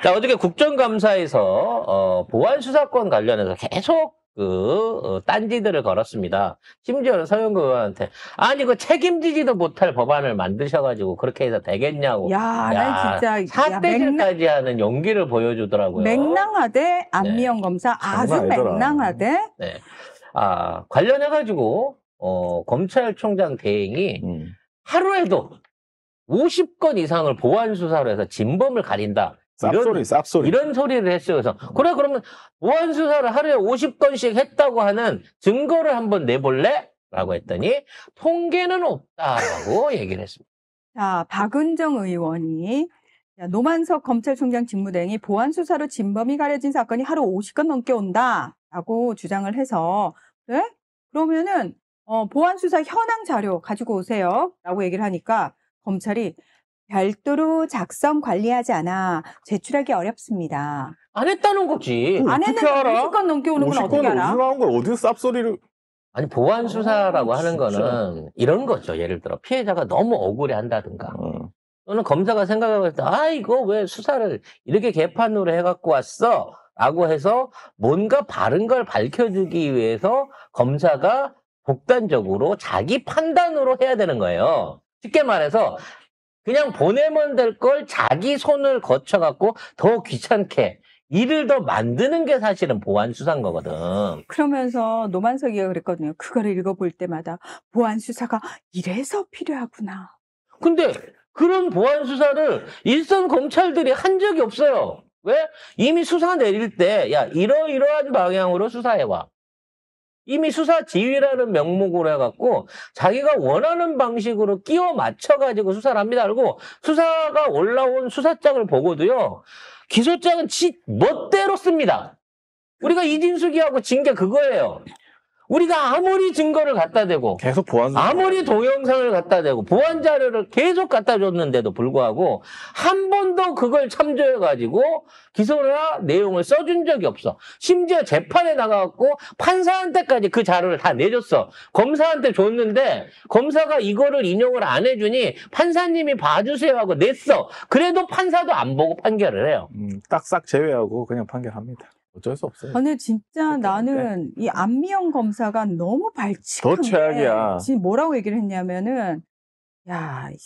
자, 어저께 국정감사에서 보안수사권 관련해서 계속 딴지들을 걸었습니다. 심지어는 서영구 의원한테 아니 그 책임지지도 못할 법안을 만드셔가지고 그렇게 해서 되겠냐고. 난 진짜 사태질까지 하는 용기를 보여주더라고요. 맹랑하대 안미영 검사 아주 맹랑하대. 네. 관련해가지고 검찰총장 대행이 하루에도 50건 이상을 보안수사로 해서 진범을 가린다. 쌉소리. 이런 소리를 했어요. 그래서 그래 그러면 보안수사를 하루에 50건씩 했다고 하는 증거를 한번 내볼래? 라고 했더니 통계는 없다라고 얘기를 했습니다. 자, 박은정 의원이 노만석 검찰총장 직무대행이 보안수사로 진범이 가려진 사건이 하루 50건 넘게 온다라고 주장을 해서 그래? 그러면은 보안수사 현황 자료 가지고 오세요 라고 얘기를 하니까 검찰이 별도로 작성 관리하지 않아 제출하기 어렵습니다. 안 했다는 거지. 안 했는데 50건 넘게 오는 건 어떻게 알아? 어디서 나온 거야? 어디서 쌉소리를. 아니 보안수사라고 하는 거는 이런 거죠. 예를 들어 피해자가 너무 억울해 한다든가 또는 검사가 생각하고 있을 때 이거 왜 수사를 이렇게 개판으로 해갖고 왔어? 라고 해서 뭔가 바른 걸 밝혀주기 위해서 검사가 독단적으로 자기 판단으로 해야 되는 거예요. 쉽게 말해서 그냥 보내면 될 걸 자기 손을 거쳐갖고 더 귀찮게 일을 더 만드는 게 사실은 보안수사인 거거든. 그러면서 노만석이가 그랬거든요. 그거를 읽어볼 때마다 보안수사가 이래서 필요하구나. 근데 그런 보안수사를 일선 검찰들이 한 적이 없어요. 왜? 이미 수사 내릴 때 야 이러이러한 방향으로 수사해와. 이미 수사 지휘라는 명목으로 해갖고 자기가 원하는 방식으로 끼워 맞춰가지고 수사를 합니다. 그리고 수사가 올라온 수사장을 보고도요. 기소장은 지 멋대로 씁니다. 우리가 이진숙이하고 진 게 그거예요. 우리가 아무리 증거를 갖다 대고 계속 보안 아무리 동영상을 갖다 대고 보안 자료를 계속 갖다 줬는데도 불구하고 한 번도 그걸 참조해가지고 기소나 내용을 써준 적이 없어. 심지어 재판에 나가갖고 판사한테까지 그 자료를 다 내줬어. 검사한테 줬는데 검사가 이거를 인용을 안 해주니 판사님이 봐주세요 하고 냈어. 그래도 판사도 안 보고 판결을 해요. 딱싹 제외하고 그냥 판결합니다. 어쩔 수 없어요. 근데 진짜 나는 이 안미영 검사가 너무 발칙한 더 최악이야. 지금 뭐라고 얘기를 했냐면은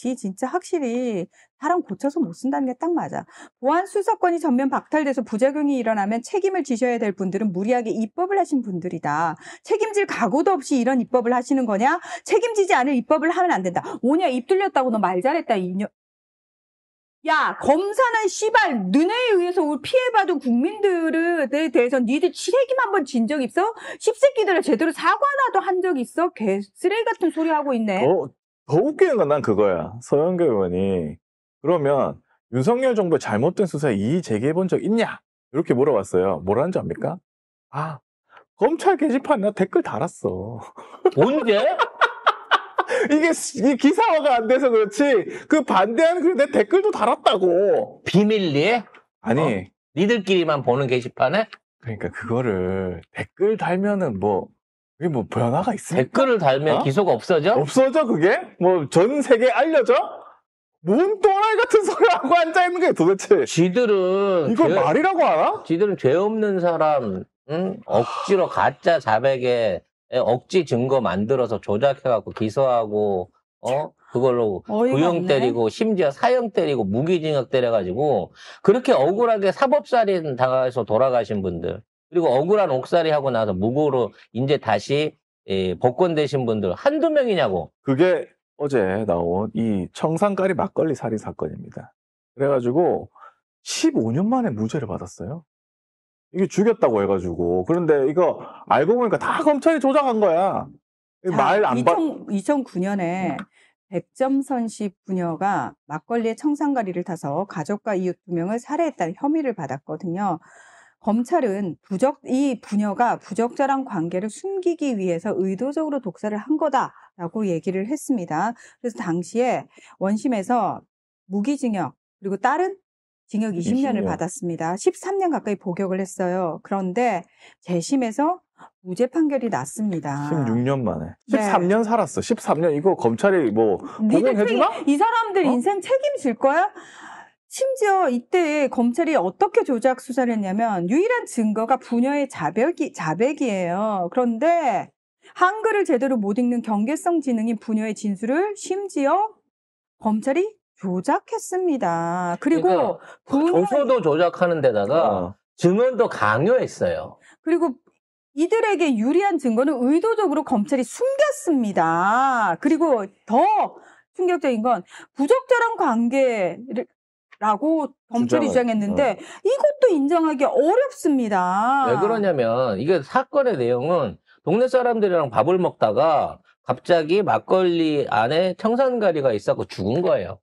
이 진짜 확실히 사람 고쳐서 못 쓴다는 게 딱 맞아. 보안 수사권이 전면 박탈돼서 부작용이 일어나면 책임을 지셔야 될 분들은 무리하게 입법을 하신 분들이다. 책임질 각오도 없이 이런 입법을 하시는 거냐? 책임지지 않을 입법을 하면 안 된다. 뭐냐 입 뚫렸다고 너 말 잘했다 야, 검사는 씨발 너네에 의해서 우리 피해받은 국민들에 대해서 니들 책임 한번 진 적 있어? 씹새끼들을 제대로 사과나도 한 적 있어? 개 쓰레기 같은 소리 하고 있네. 더 웃기는 건 난 그거야. 서영교 의원이 그러면 윤석열 정부의 잘못된 수사에 이의 제기해 본 적 있냐? 이렇게 물어봤어요. 뭐라는 줄 압니까? 검찰 게시판에 댓글 달았어. 언제? 이게 기사화가 안 돼서 그렇지 그 반대하는 내 댓글도 달았다고. 비밀리에? 아니 니들끼리만 보는 게시판에? 그러니까 그거를 댓글 달면은 그게 변화가 있습니까? 댓글을 달면 기소가 없어져? 없어져 그게? 전 세계에 알려져? 뭔 또라이 같은 소리 하고 앉아있는 거야 도대체. 지들은 이걸 말이라고 하나? 지들은 죄 없는 사람 억지로 가짜 자백에 억지 증거 만들어서 조작해갖고 기소하고 그걸로 구형 때리고 심지어 사형 때리고 무기징역 때려가지고 그렇게 억울하게 사법살인 당해서 돌아가신 분들 그리고 억울한 옥살이 하고 나서 무고로 이제 다시 복권되신 분들 한두 명이냐고. 그게 어제 나온 이 청산가리 막걸리 살인 사건입니다. 그래가지고 15년 만에 무죄를 받았어요. 이게 죽였다고 해가지고. 그런데 이거 알고 보니까 다 검찰이 조작한 거야. 2009년에 백점선 씨 부녀가 막걸리에 청산가리를 타서 가족과 이웃 2명을 살해했다는 혐의를 받았거든요. 검찰은 이 부녀가 부적절한 관계를 숨기기 위해서 의도적으로 독살을 한 거다라고 얘기를 했습니다. 그래서 당시에 원심에서 무기징역 그리고 딸은 징역 20년을 받았습니다. 13년 가까이 복역을 했어요. 그런데 재심에서 무죄 판결이 났습니다. 16년 만에. 13년 살았어. 13년. 이거 검찰이 복원해주나? 이 사람들 인생 책임질 거야? 심지어 이때 검찰이 어떻게 조작 수사를 했냐면 유일한 증거가 부녀의 자백이에요. 그런데 한글을 제대로 못 읽는 경계성 지능인 부녀의 진술을 심지어 검찰이 조작했습니다. 그리고 그러니까 조서도 조작하는 데다가 증언도 강요했어요. 그리고 이들에게 유리한 증거는 의도적으로 검찰이 숨겼습니다. 그리고 더 충격적인 건 부적절한 관계라고 검찰이 주장했는데 이것도 인정하기 어렵습니다. 왜 그러냐면 이게 사건의 내용은 동네 사람들이랑 밥을 먹다가 갑자기 막걸리 안에 청산가리가 있었고 죽은 거예요.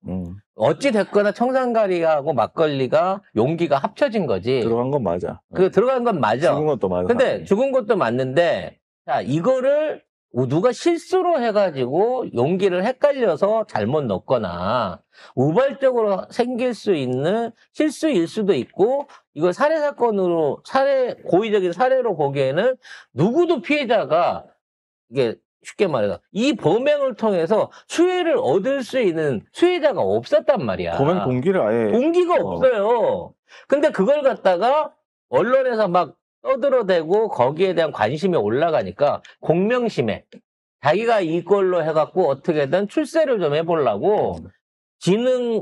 어찌 됐거나 청산가리하고 막걸리가 용기가 합쳐진 거지. 들어간 건 맞아. 그 들어간 건 맞아. 죽은 것도 맞아. 근데 죽은 것도 맞는데 자 이거를 누가 실수로 해가지고 용기를 헷갈려서 잘못 넣거나 우발적으로 생길 수 있는 실수일 수도 있고 이거 살해 사건으로 고의적인 살해로 보기에는 누구도 피해자가 이게 쉽게 말해서 이 범행을 통해서 수혜를 얻을 수 있는 수혜자가 없었단 말이야. 범행 동기를 아예 동기가 없어요. 근데 그걸 갖다가 언론에서 막 떠들어대고 거기에 대한 관심이 올라가니까 공명심에 자기가 이걸로 해갖고 어떻게든 출세를 좀 해보려고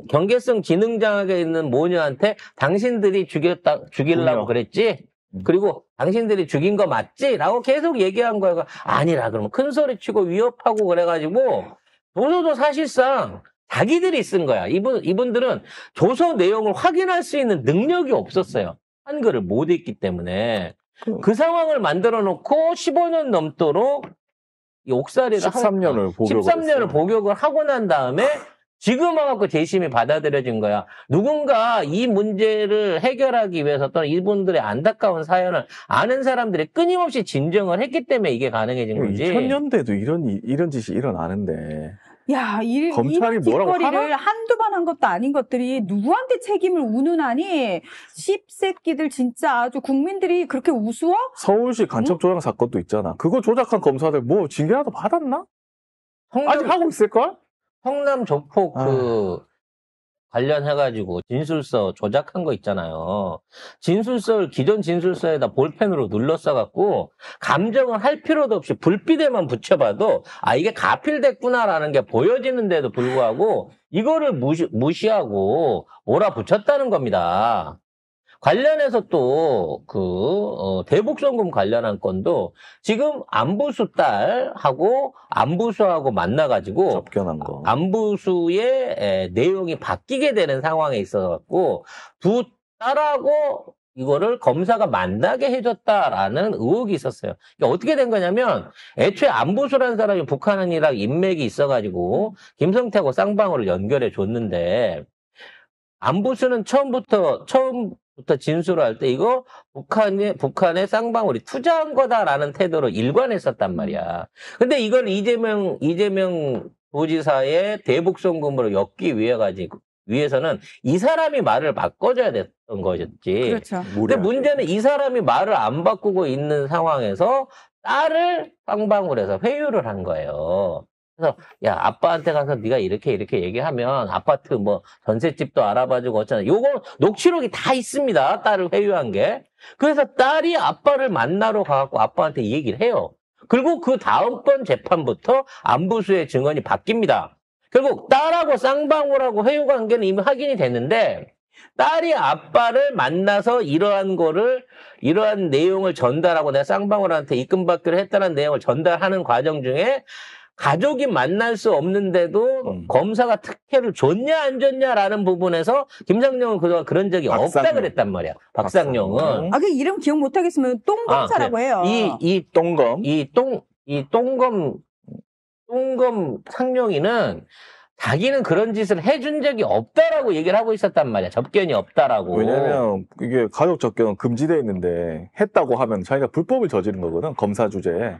경계성 지능장애가 있는 모녀한테 당신들이 죽이려고 그랬지? 그리고 당신들이 죽인 거 맞지? 라고 계속 얘기한 거야. 아니라 그러면 큰 소리 치고 위협하고 그래가지고 조서도 사실상 자기들이 쓴 거야. 이분들은 조서 내용을 확인할 수 있는 능력이 없었어요. 한글을 못 읽기 때문에. 그 상황을 만들어 놓고 15년 넘도록 이 옥살이를 13년을 복역을 하고 난 다음에 지금 와갖고 재심이 받아들여진 거야. 누군가 이 문제를 해결하기 위해서 또는 이분들의 안타까운 사연을 아는 사람들이 끊임없이 진정을 했기 때문에 이게 가능해진 거지. 2000년대도 이런 짓이 일어나는데. 야, 검찰이 이런 뭐라고 짓거리를 한두 번 한 것도 아닌 것들이 누구한테 책임을 운운하니 씹새끼들 진짜 아주 국민들이 그렇게 우스워? 서울시 간첩 조작 사건도 있잖아. 그거 조작한 검사들 뭐 징계라도 받았나? 아직 하고 있을걸? 성남 조폭 관련해가지고 진술서 조작한 거 있잖아요. 기존 진술서에다 볼펜으로 눌러써갖고 감정을 할 필요도 없이 불빛에만 붙여봐도 아 이게 가필됐구나라는 게 보여지는데도 불구하고 이거를 무시하고 몰아붙였다는 겁니다. 관련해서 또 대북송금 관련한 건도 지금 안부수 딸하고 안부수하고 만나가지고 접견한 거. 안부수의 내용이 바뀌게 되는 상황에 있어갖고 두 딸하고 이거를 검사가 만나게 해줬다라는 의혹이 있었어요. 그러니까 어떻게 된 거냐면 애초에 안부수라는 사람이 북한이랑 인맥이 있어가지고 김성태하고 쌍방울을 연결해 줬는데 안부수는 처음부터 진술을 할 때 이거 북한의 쌍방울이 투자한 거다라는 태도로 일관했었단 말이야. 근데 이걸 이재명 도지사의 대북송금으로 엮기 위해서는 이 사람이 말을 바꿔줘야 됐던 거였지. 그렇죠. 근데 문제는 이 사람이 말을 안 바꾸고 있는 상황에서 딸을 쌍방울에서 회유를 한 거예요. 그래서 야 아빠한테 가서 네가 이렇게 얘기하면 아파트 뭐 전셋집도 알아봐주고 어쩌나 요거 녹취록이 다 있습니다. 딸을 회유한 게. 그래서 딸이 아빠를 만나러 가갖고 아빠한테 이 얘기를 해요. 그리고 그 다음번 재판부터 안부수의 증언이 바뀝니다. 결국 딸하고 쌍방울하고 회유 관계는 이미 확인이 됐는데 딸이 아빠를 만나서 이러한 내용을 전달하고 내가 쌍방울한테 입금받기로 했다는 내용을 전달하는 과정 중에 가족이 만날 수 없는데도 검사가 특혜를 줬냐 안 줬냐라는 부분에서 김상정은 그동안 그런 적이 없다 그랬단 말이야. 박상용은. 그 이름 기억 못하겠으면 똥검사라고 해요. 이 똥검 상용이는 자기는 그런 짓을 해준 적이 없다라고 얘기를 하고 있었단 말이야. 접견이 없다라고. 왜냐면 이게 가족 접견은 금지되어 있는데 했다고 하면 자기가 불법을 저지른 거거든. 검사 주제에.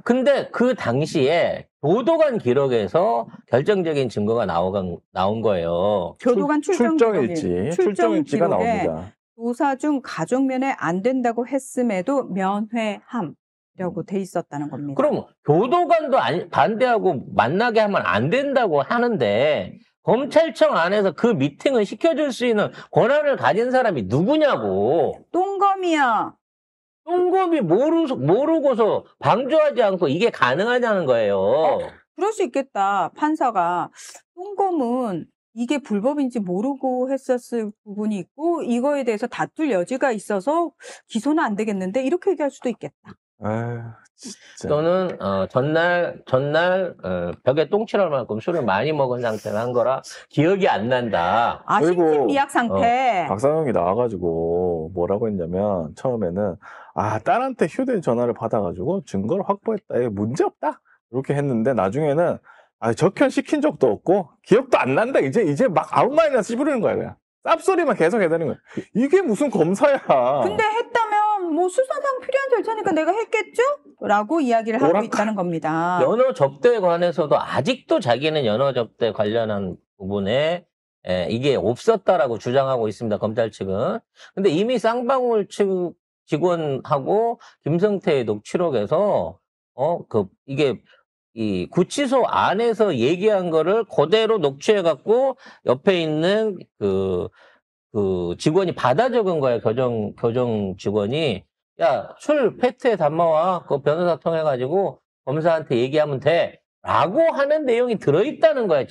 근데 그 당시에 교도관 기록에서 결정적인 증거가 나온 거예요. 교도관 출정일지가 나옵니다. 조사 중 가족 면회 안 된다고 했음에도 면회함이라고 돼 있었다는 겁니다. 그럼 교도관도 반대하고 만나게 하면 안 된다고 하는데 검찰청 안에서 그 미팅을 시켜줄 수 있는 권한을 가진 사람이 누구냐고. 똥검이야. 똥검이 모르고서 방조하지 않고 이게 가능하냐는 거예요. 그럴 수 있겠다. 판사가 똥검은 이게 불법인지 모르고 했었을 부분이 있고 이거에 대해서 다툴 여지가 있어서 기소는 안 되겠는데 이렇게 얘기할 수도 있겠다. 아유, 진짜. 또는 전날 벽에 똥칠할 만큼 술을 많이 먹은 상태로 한 거라 기억이 안 난다. 아, 그리고, 심신미약 상태. 박상영이 나와가지고 뭐라고 했냐면 처음에는 딸한테 휴대전화를 받아가지고 증거를 확보했다. 이게 문제없다. 이렇게 했는데 나중에는 적현 시킨 적도 없고 기억도 안 난다. 이제 막 아무 말이나 씹으려는 거야. 그냥. 쌉소리만 계속 해대는 거야. 이게 무슨 검사야. 근데 했다면 뭐 수사상 필요한 절차니까 내가 했겠죠? 라고 이야기를 하고 오락가. 있다는 겁니다. 연어 접대에 관해서도 아직도 자기는 연어 접대 관련한 부분에 이게 없었다라고 주장하고 있습니다. 검찰 측은. 근데 이미 쌍방울 측 직원하고 김성태의 녹취록에서 이게 이 구치소 안에서 얘기한 거를 그대로 녹취해 갖고 옆에 있는 그 직원이 받아 적은 거예요. 교정 직원이. 야, 술 패트에 담아와. 그거 변호사 통해가지고 검사한테 얘기하면 돼. 라고 하는 내용이 들어있다는 거야.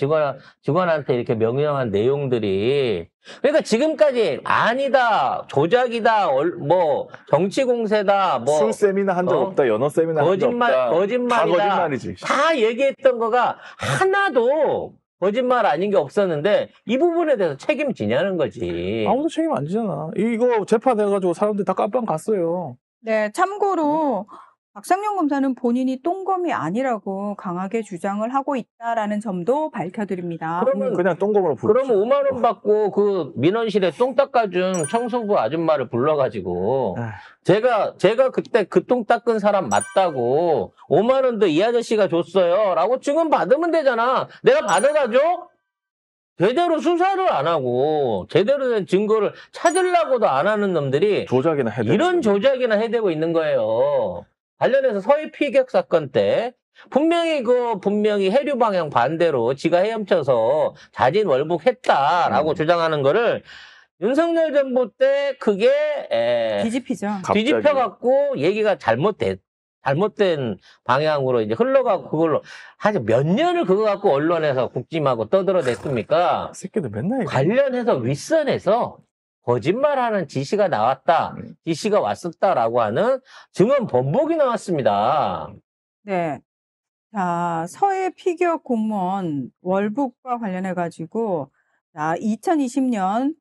직원한테 이렇게 명령한 내용들이. 그러니까 지금까지 아니다, 조작이다, 뭐, 정치 공세다, 뭐. 술 세미나 한 적 없다. 연어 세미나 한 적 없다. 거짓말이다. 다 거짓말이지. 다 얘기했던 거가 하나도 거짓말 아닌 게 없었는데 이 부분에 대해서 책임지냐는 거지. 아무도 책임 안 지잖아. 이거 재판해가지고 사람들이 다 깜빵 갔어요. 네, 참고로 박상용 검사는 본인이 똥검이 아니라고 강하게 주장을 하고 있다라는 점도 밝혀드립니다. 그러면 그냥 똥검으로 부르죠. 그러면 5만 원 받고 그 민원실에 똥 닦아준 청소부 아줌마를 불러가지고 제가 그때 그 똥 닦은 사람 맞다고 5만 원도 이 아저씨가 줬어요라고 증언 받으면 되잖아. 내가 받아가죠? 제대로 수사를 안 하고 제대로 된 증거를 찾으려고도 안 하는 놈들이 조작이나 해대. 이런 조작이나 해대고 있는 거예요. 관련해서 서해 피격 사건 때 분명히 해류 방향 반대로 지가 헤엄쳐서 자진 월북했다라고 주장하는 거를 윤석열 정부 때 그게 뒤집히죠. 뒤집혀갖고 얘기가 잘못된 방향으로 이제 흘러가고 그걸로 한 몇 년을 그거 갖고 언론에서 국짐하고 떠들어댔습니까? 새끼들 맨날 이거. 관련해서 윗선에서 거짓말하는 지시가 나왔다, 지시가 왔었다라고 하는 증언 번복이 나왔습니다. 네. 자, 서해 피격 공무원 월북과 관련해가지고, 2020년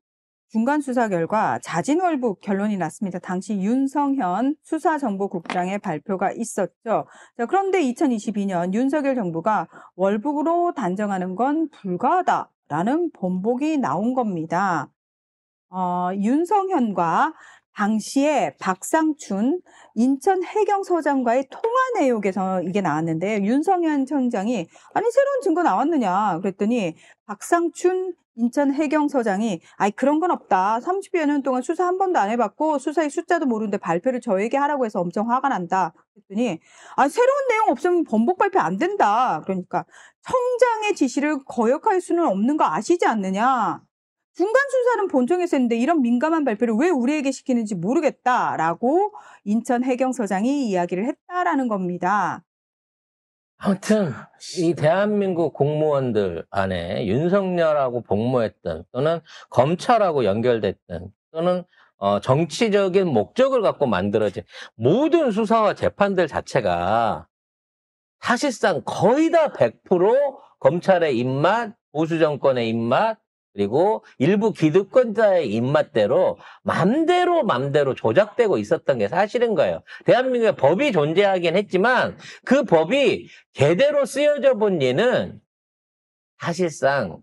중간 수사 결과 자진 월북 결론이 났습니다. 당시 윤성현 수사정보국장의 발표가 있었죠. 자, 그런데 2022년 윤석열 정부가 월북으로 단정하는 건 불가하다라는 번복이 나온 겁니다. 윤성현과 당시에 박상춘 인천 해경서장과의 통화 내역에서 이게 나왔는데 윤성현 청장이 아니 새로운 증거 나왔느냐 그랬더니 박상춘 인천 해경서장이 아이 그런 건 없다. 30여 년 동안 수사 한 번도 안 해봤고 수사의 숫자도 모르는데 발표를 저에게 하라고 해서 엄청 화가 난다. 그랬더니 아 새로운 내용 없으면 번복 발표 안 된다. 그러니까 청장의 지시를 거역할 수는 없는 거 아시지 않느냐. 중간 수사는 본청에서 했는데 이런 민감한 발표를 왜 우리에게 시키는지 모르겠다라고 인천 해경서장이 이야기를 했다라는 겁니다. 아무튼 이 대한민국 공무원들 안에 윤석열하고 복무했던 또는 검찰하고 연결됐던 또는 정치적인 목적을 갖고 만들어진 모든 수사와 재판들 자체가 사실상 거의 다 100% 검찰의 입맛, 보수 정권의 입맛, 그리고 일부 기득권자의 입맛대로 맘대로 조작되고 있었던 게 사실인 거예요. 대한민국에 법이 존재하긴 했지만 그 법이 제대로 쓰여져 본 예는 사실상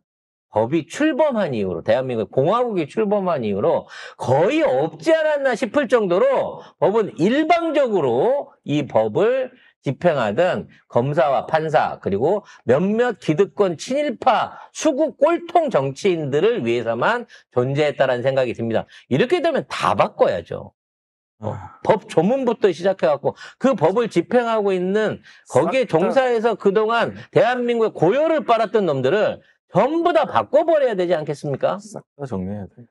법이 출범한 이후로 대한민국 공화국이 출범한 이후로 거의 없지 않았나 싶을 정도로 법은 일방적으로 이 법을 집행하던 검사와 판사 그리고 몇몇 기득권 친일파 수구 꼴통 정치인들을 위해서만 존재했다는 생각이 듭니다. 이렇게 되면 다 바꿔야죠. 법 조문부터 시작해갖고 그 법을 집행하고 있는 거기에 종사해서 그동안 대한민국의 고열을 빨았던 놈들을 전부 다 바꿔버려야 되지 않겠습니까? 싹 다 정리해야 돼.